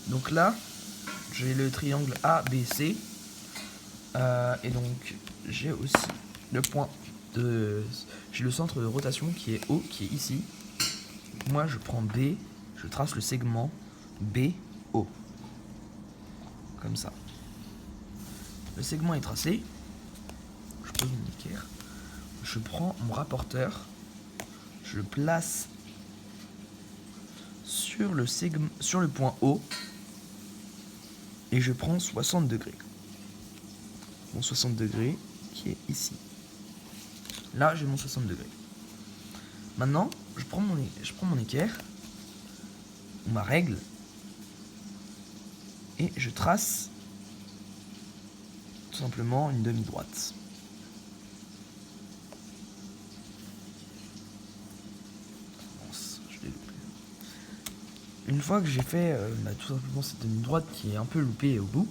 Donc là, j'ai le triangle ABC. Et donc, j'ai aussi le point de... J'ai le centre de rotation qui est O, qui est ici. Moi, je prends B, je trace le segment BO. Comme ça. Le segment est tracé. Je pose mon équerre. Je prends mon rapporteur. Je le place sur le point O. Et je prends 60 degrés. Mon 60 degrés qui est ici. Là, j'ai mon 60 degrés. Maintenant, je prends mon équerre, ou ma règle, et je trace tout simplement une demi-droite. Une fois que j'ai fait tout simplement cette demi-droite qui est un peu loupée au bout,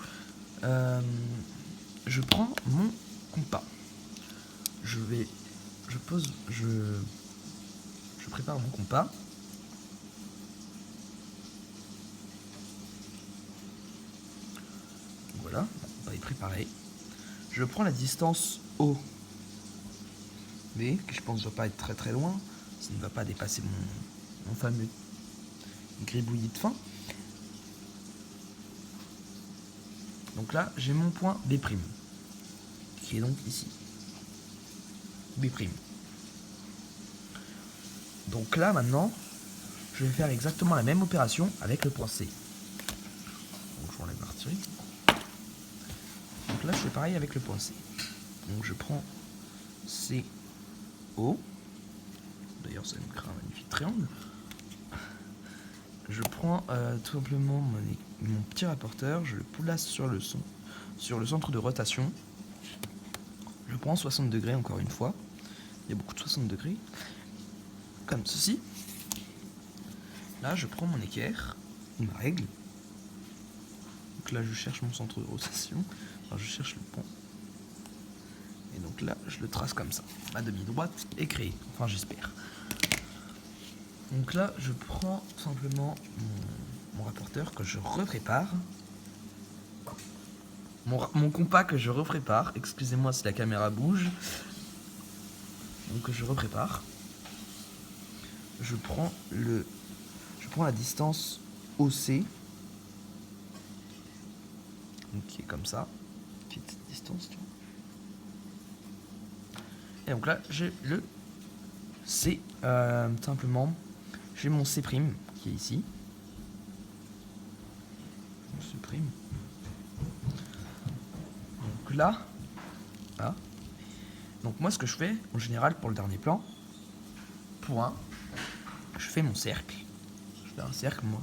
je prends mon compas. Je prépare mon compas. Voilà, mon compas est préparé. Je prends la distance O, B, que je pense ne va pas être très très loin. Ça ne va pas dépasser mon fameux gribouillis de fin. Donc là, j'ai mon point B', qui est donc ici. B'. Donc là, maintenant, je vais faire exactement la même opération avec le point C. Donc je enlève l'artillerie. Donc là, je fais pareil avec le point C. Donc je prends CO. D'ailleurs, ça me crée un magnifique triangle. Je prends tout simplement mon petit rapporteur, je le place sur le centre de rotation. Je prends 60 degrés encore une fois. Il y a beaucoup de 60 degrés. Comme ceci. Là, je prends mon équerre, ma règle. Donc là, je cherche mon centre de rotation. Alors, je cherche le point. Et donc là, je le trace comme ça. Ma demi-droite est créée. Enfin, j'espère. Donc là, je prends simplement mon rapporteur que je reprépare. Mon compas que je reprépare. Excusez-moi si la caméra bouge. Donc je reprépare. Je prends la distance OC. Donc qui est comme ça. Petite distance. Et donc là, j'ai le C. Simplement, j'ai mon C' qui est ici. Mon C'. Donc là. Donc moi, ce que je fais, en général, pour le dernier plan, point, je fais mon cercle. Je fais un cercle, moi.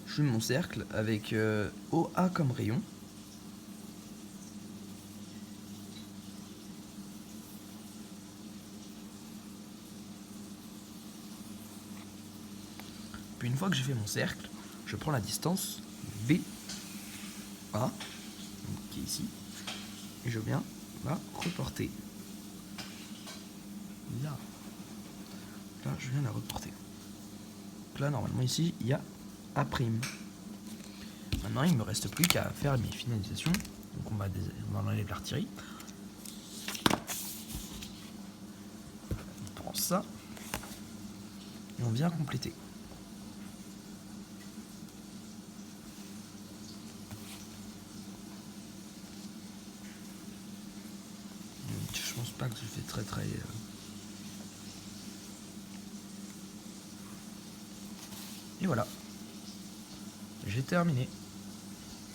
Je fais mon cercle avec OA comme rayon. Puis une fois que j'ai fait mon cercle, je prends la distance VA, qui est ici, et je viens la reporter. Là, je viens la reporter. Donc là, normalement, ici, il y a A'. Maintenant, il ne me reste plus qu'à faire mes finalisations. Donc on va enlever l'artillerie. On prend ça. Et on vient compléter. Je pense pas que je fais très... Et voilà. J'ai terminé.